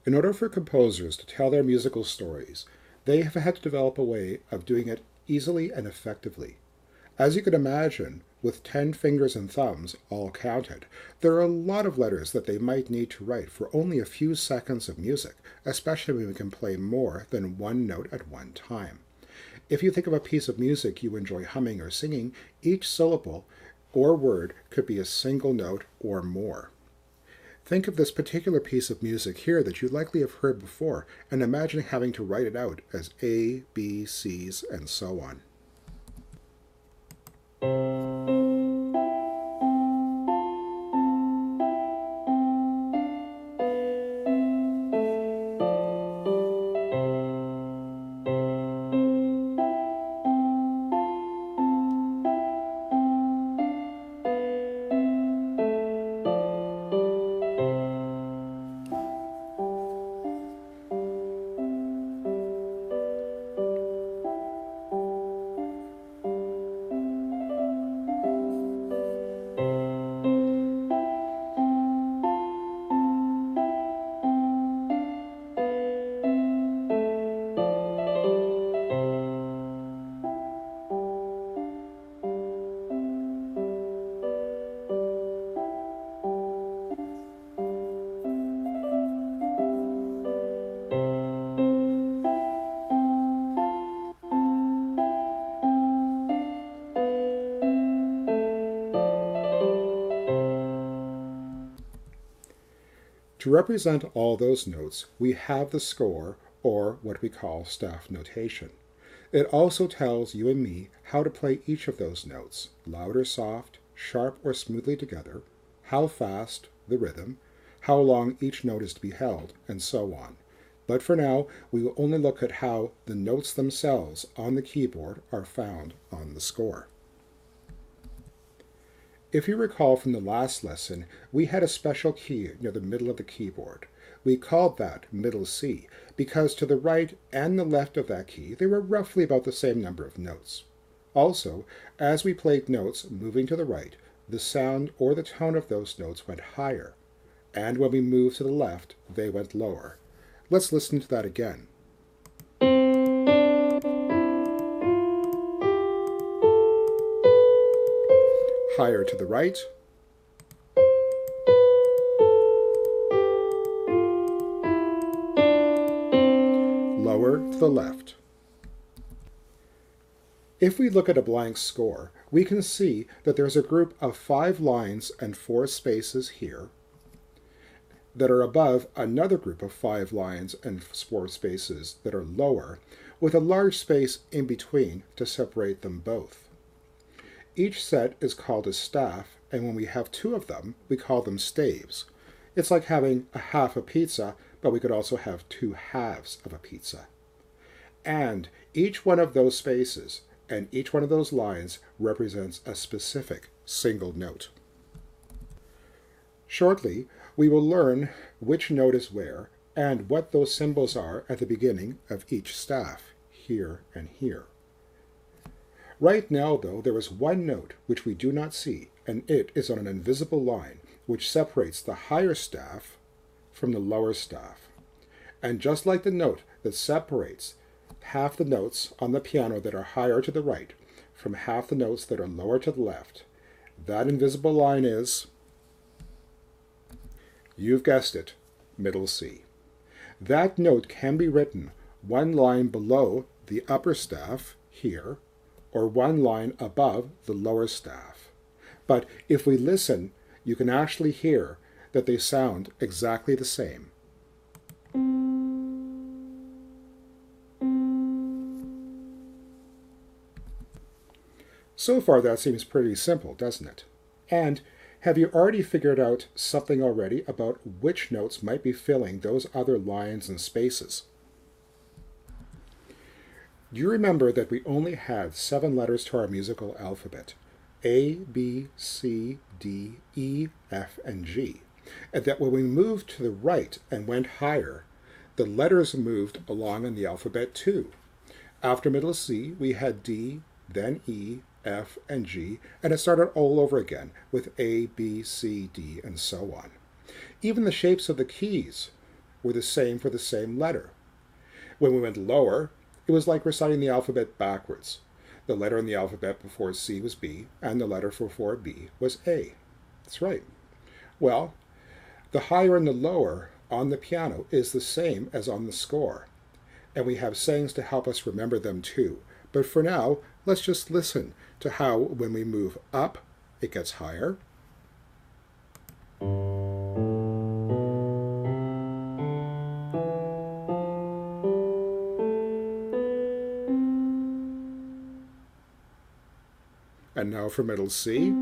In order for composers to tell their musical stories, they have had to develop a way of doing it easily and effectively. As you can imagine, with 10 fingers and thumbs, all counted, there are a lot of letters that they might need to write for only a few seconds of music, especially when we can play more than one note at one time. If you think of a piece of music you enjoy humming or singing, each syllable or word could be a single note or more. Think of this particular piece of music here that you likely have heard before, and imagine having to write it out as A, B, C's, and so on. To represent all those notes, we have the score, or what we call staff notation. It also tells you and me how to play each of those notes, loud or soft, sharp or smoothly together, how fast, the rhythm, how long each note is to be held, and so on. But for now, we will only look at how the notes themselves on the keyboard are found on the score. If you recall from the last lesson, we had a special key near the middle of the keyboard. We called that middle C because to the right and the left of that key, there were roughly about the same number of notes. Also, as we played notes moving to the right, the sound or the tone of those notes went higher, and when we moved to the left, they went lower. Let's listen to that again. Higher to the right, lower to the left. If we look at a blank score, we can see that there's a group of 5 lines and 4 spaces here that are above another group of 5 lines and 4 spaces that are lower, with a large space in between to separate them both. Each set is called a staff, and when we have 2 of them, we call them staves. It's like having a half a pizza, but we could also have 2 halves of a pizza. And each one of those spaces and each one of those lines represents a specific single note. Shortly, we will learn which note is where and what those symbols are at the beginning of each staff, here and here. Right now, though, there is one note which we do not see, and it is on an invisible line which separates the higher staff from the lower staff. And just like the note that separates half the notes on the piano that are higher to the right from half the notes that are lower to the left, that invisible line is, you've guessed it, middle C. That note can be written one line below the upper staff, here, or one line above the lower staff. But if we listen, you can actually hear that they sound exactly the same. So far that seems pretty simple, doesn't it? And have you already figured out something already about which notes might be filling those other lines and spaces? Do you remember that we only had 7 letters to our musical alphabet? A, B, C, D, E, F, and G. And that when we moved to the right and went higher, the letters moved along in the alphabet too. After middle C, we had D, then E, F, and G, and it started all over again with A, B, C, D, and so on. Even the shapes of the keys were the same for the same letter. When we went lower, it was like reciting the alphabet backwards. The letter in the alphabet before C was B, and the letter before B was A. That's right. Well, the higher and the lower on the piano is the same as on the score, and we have sayings to help us remember them too. But for now, let's just listen to how when we move up, it gets higher. And now for middle C.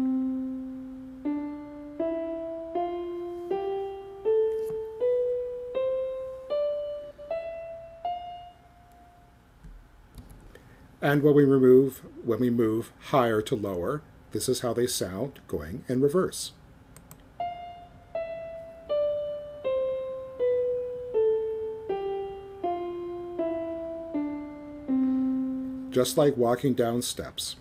And when we move higher to lower, this is how they sound going in reverse. Just like walking down steps.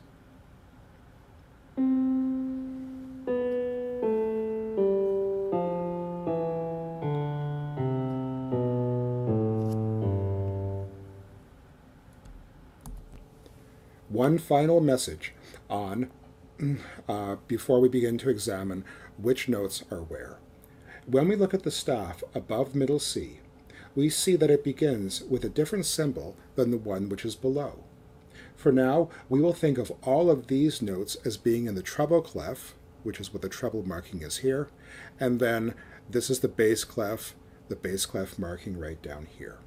One final message on before we begin to examine which notes are where. When we look at the staff above middle C, we see that it begins with a different symbol than the one which is below. For now, we will think of all of these notes as being in the treble clef, which is what the treble marking is here, and then this is the bass clef marking right down here.